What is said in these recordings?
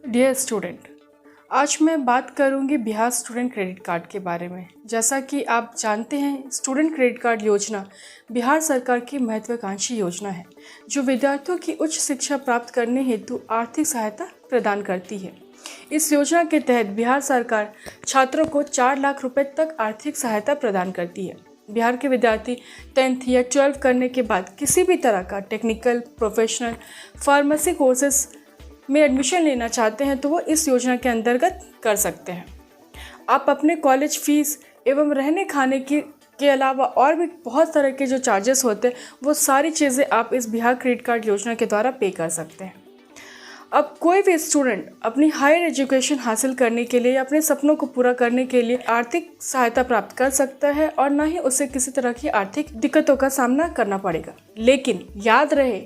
Dear student, आज मैं बात करूंगी बिहार स्टूडेंट क्रेडिट कार्ड के बारे में। जैसा कि आप जानते हैं, स्टूडेंट क्रेडिट कार्ड योजना बिहार सरकार की महत्वाकांक्षी योजना है जो विद्यार्थियों की उच्च शिक्षा प्राप्त करने हेतु आर्थिक सहायता प्रदान करती है। इस योजना के तहत बिहार सरकार छात्रों को 4 लाख रुपए तक आर्थिक सहायता प्रदान करती है। बिहार के विद्यार्थी 10th या 12th करने के बाद किसी भी तरह का टेक्निकल, प्रोफेशनल, फार्मेसी कोर्सेज में एडमिशन लेना चाहते हैं तो वो इस योजना के अंतर्गत कर सकते हैं। आप अपने कॉलेज फीस एवं रहने खाने के अलावा और भी बहुत तरह के जो चार्जेस होते हैं वो सारी चीज़ें आप इस बिहार क्रेडिट कार्ड योजना के द्वारा पे कर सकते हैं। अब कोई भी स्टूडेंट अपनी हायर एजुकेशन हासिल करने के लिए या अपने सपनों को पूरा करने के लिए आर्थिक सहायता प्राप्त कर सकता है और ना ही उसे किसी तरह की आर्थिक दिक्कतों का सामना करना पड़ेगा। लेकिन याद रहे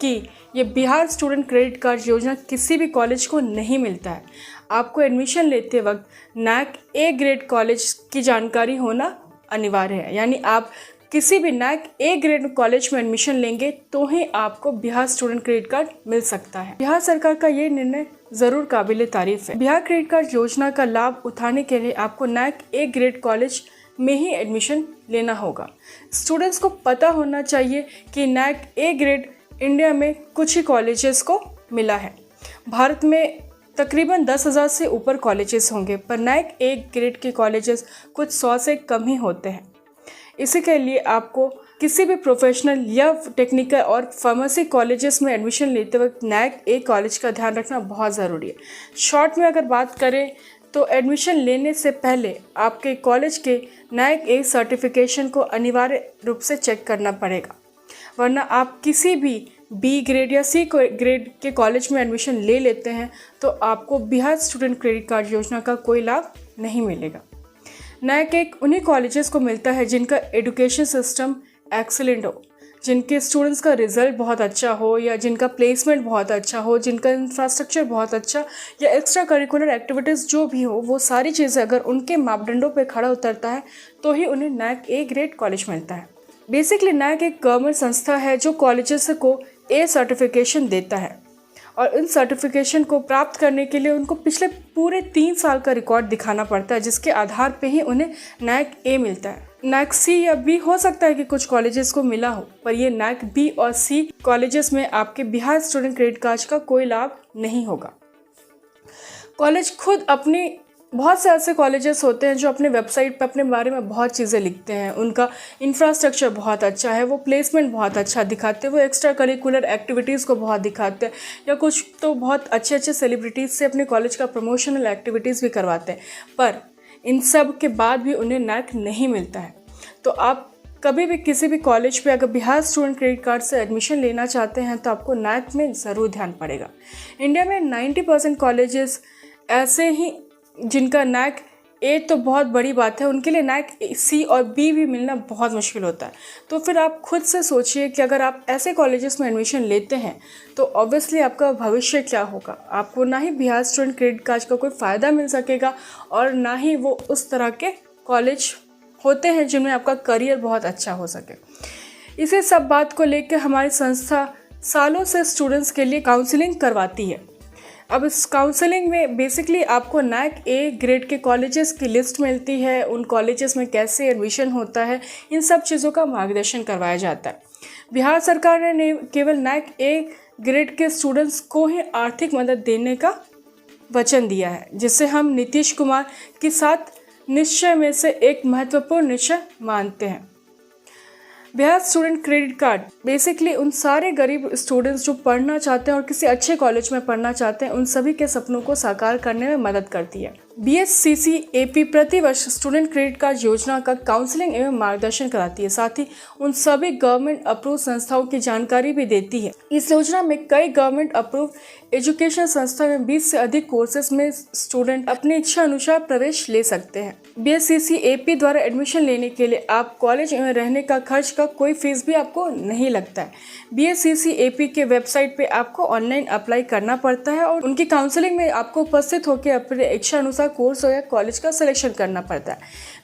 कि ये बिहार स्टूडेंट क्रेडिट कार्ड योजना किसी भी कॉलेज को नहीं मिलता है। आपको एडमिशन लेते वक्त नैक ए ग्रेड कॉलेज की जानकारी होना अनिवार्य है, यानी आप किसी भी नैक ए ग्रेड कॉलेज में एडमिशन लेंगे तो ही आपको बिहार स्टूडेंट क्रेडिट कार्ड मिल सकता है। बिहार सरकार का ये निर्णय ज़रूर काबिल तारीफ है। बिहार क्रेडिट कार्ड योजना का लाभ उठाने के लिए आपको नैक ए ग्रेड कॉलेज में ही एडमिशन लेना होगा। स्टूडेंट्स को पता होना चाहिए कि नैक ए ग्रेड इंडिया में कुछ ही कॉलेजेस को मिला है। भारत में तकरीबन 10,000 से ऊपर कॉलेजेस होंगे, पर नैक ए ग्रेड के कॉलेजेस कुछ 100 से कम ही होते हैं। इसी के लिए आपको किसी भी प्रोफेशनल या टेक्निकल और फार्मेसी कॉलेजेस में एडमिशन लेते वक्त नैक ए कॉलेज का ध्यान रखना बहुत ज़रूरी है। शॉर्ट में अगर बात करें तो एडमिशन लेने से पहले आपके कॉलेज के नैक ए सर्टिफिकेशन को अनिवार्य रूप से चेक करना पड़ेगा, वरना आप किसी भी बी ग्रेड या सी ग्रेड के कॉलेज में एडमिशन ले लेते हैं तो आपको बिहार स्टूडेंट क्रेडिट कार्ड योजना का कोई लाभ नहीं मिलेगा। नैक एक उन्हीं कॉलेजेस को मिलता है जिनका एजुकेशन सिस्टम एक्सीलेंट हो, जिनके स्टूडेंट्स का रिजल्ट बहुत अच्छा हो या जिनका प्लेसमेंट बहुत अच्छा हो, जिनका इंफ्रास्ट्रक्चर बहुत अच्छा या एक्स्ट्रा करिकुलर एक्टिविटीज़ जो भी हो, वो सारी चीज़ें अगर उनके मापदंडों पर खड़ा उतरता है तो ही उन्हें नैक ए ग्रेड कॉलेज मिलता है। बेसिकली नैक एक गवर्नमेंट संस्था है जो कॉलेजेस को ए सर्टिफिकेशन देता है और इन सर्टिफिकेशन को प्राप्त करने के लिए उनको पिछले पूरे 3 साल का रिकॉर्ड दिखाना पड़ता है, जिसके आधार पे ही उन्हें नैक ए मिलता है। नैक सी या बी हो सकता है कि कुछ कॉलेजेस को मिला हो, पर ये नैक बी और सी कॉलेजेस में आपके बिहार स्टूडेंट क्रेडिट कार्ड का कोई लाभ नहीं होगा। कॉलेज खुद अपनी बहुत से ऐसे कॉलेजेस होते हैं जो अपने वेबसाइट पर अपने बारे में बहुत चीज़ें लिखते हैं। उनका इंफ्रास्ट्रक्चर बहुत अच्छा है, वो प्लेसमेंट बहुत अच्छा दिखाते हैं, वो एक्स्ट्रा करिकुलर एक्टिविटीज़ को बहुत दिखाते हैं, या कुछ तो बहुत अच्छे अच्छे सेलिब्रिटीज़ से अपने कॉलेज का प्रमोशनल एक्टिविटीज़ भी करवाते हैं। पर इन सब के बाद भी उन्हें नैक नहीं मिलता है। तो आप कभी भी किसी भी कॉलेज पे अगर बिहार स्टूडेंट क्रेडिट कार्ड से एडमिशन लेना चाहते हैं तो आपको नैक में ज़रूर ध्यान पड़ेगा। इंडिया में 90% कॉलेजेस ऐसे ही जिनका नैक ए तो बहुत बड़ी बात है, उनके लिए नैक सी और बी भी मिलना बहुत मुश्किल होता है। तो फिर आप खुद से सोचिए कि अगर आप ऐसे कॉलेजेस में एडमिशन लेते हैं तो ऑब्वियसली आपका भविष्य क्या होगा। आपको ना ही बिहार स्टूडेंट क्रेडिट कार्ड का कोई फ़ायदा मिल सकेगा और ना ही वो उस तरह के कॉलेज होते हैं जिनमें आपका करियर बहुत अच्छा हो सके। इसी सब बात को लेकर हमारी संस्था सालों से स्टूडेंट्स के लिए काउंसलिंग करवाती है। अब इस काउंसलिंग में बेसिकली आपको नैक ए ग्रेड के कॉलेजेस की लिस्ट मिलती है, उन कॉलेजेस में कैसे एडमिशन होता है, इन सब चीज़ों का मार्गदर्शन करवाया जाता है। बिहार सरकार ने केवल नैक ए ग्रेड के स्टूडेंट्स को ही आर्थिक मदद देने का वचन दिया है, जिसे हम नीतीश कुमार के साथ निश्चय में से एक महत्वपूर्ण निश्चय मानते हैं। Bihar student credit card basically उन सारे गरीब स्टूडेंट्स जो पढ़ना चाहते हैं और किसी अच्छे कॉलेज में पढ़ना चाहते हैं, उन सभी के सपनों को साकार करने में मदद करती है। BSCCAP प्रतिवर्ष स्टूडेंट क्रेडिट कार्ड योजना का काउंसलिंग एवं मार्गदर्शन कराती है, साथ ही उन सभी गवर्नमेंट अप्रूव संस्थाओं की जानकारी भी देती है। इस योजना में कई गवर्नमेंट अप्रूव एजुकेशन संस्था में 20 से अधिक कोर्सेज में स्टूडेंट अपनी इच्छा अनुसार प्रवेश ले सकते हैं। BSCCAP द्वारा एडमिशन लेने के लिए आप कॉलेज में रहने का खर्च का कोई फीस भी आपको नहीं लगता है। BSCCAP के वेबसाइट पे आपको ऑनलाइन अप्लाई करना पड़ता है और उनकी काउंसलिंग में आपको उपस्थित होकर अपने इच्छा अनुसार कोर्स हो या कॉलेज का सिलेक्शन करना पड़ता है।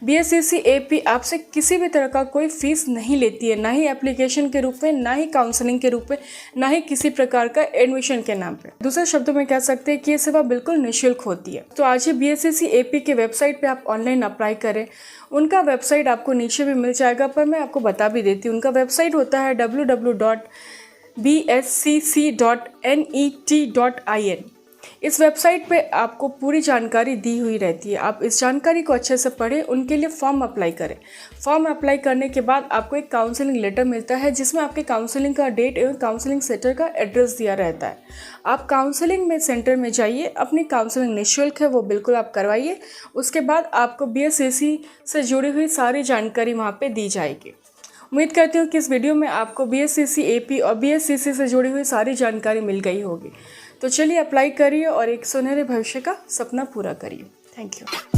BSCC AP आपसे किसी भी तरह का कोई फीस नहीं लेती है, ना ही एप्लीकेशन के रूप में, ना ही काउंसलिंग के रूप में, ना ही किसी प्रकार का एडमिशन के नाम पे। दूसरे शब्दों में कह सकते हैं कि ये सेवा बिल्कुल निःशुल्क होती है। तो आज ही BSCC AP के वेबसाइट पे आप ऑनलाइन अप्लाई करें। उनका वेबसाइट आपको नीचे भी मिल जाएगा, पर मैं आपको बता भी देती हूँ। उनका वेबसाइट होता है www.bscc.net.in। इस वेबसाइट पे आपको पूरी जानकारी दी हुई रहती है। आप इस जानकारी को अच्छे से पढ़ें, उनके लिए फॉर्म अप्लाई करें। फॉर्म अप्लाई करने के बाद आपको एक काउंसलिंग लेटर मिलता है, जिसमें आपके काउंसलिंग का डेट एवं काउंसलिंग सेंटर का एड्रेस दिया रहता है। आप काउंसलिंग में सेंटर में जाइए, अपनी काउंसलिंग निःशुल्क है, वो बिल्कुल आप करवाइए। उसके बाद आपको BSCC से जुड़ी हुई सारी जानकारी वहाँ पर दी जाएगी। उम्मीद करती हूँ कि इस वीडियो में आपको BSCC AP और BSCC से जुड़ी हुई सारी जानकारी मिल गई होगी। तो चलिए अप्लाई करिए और एक सुनहरे भविष्य का सपना पूरा करिए। Thank you.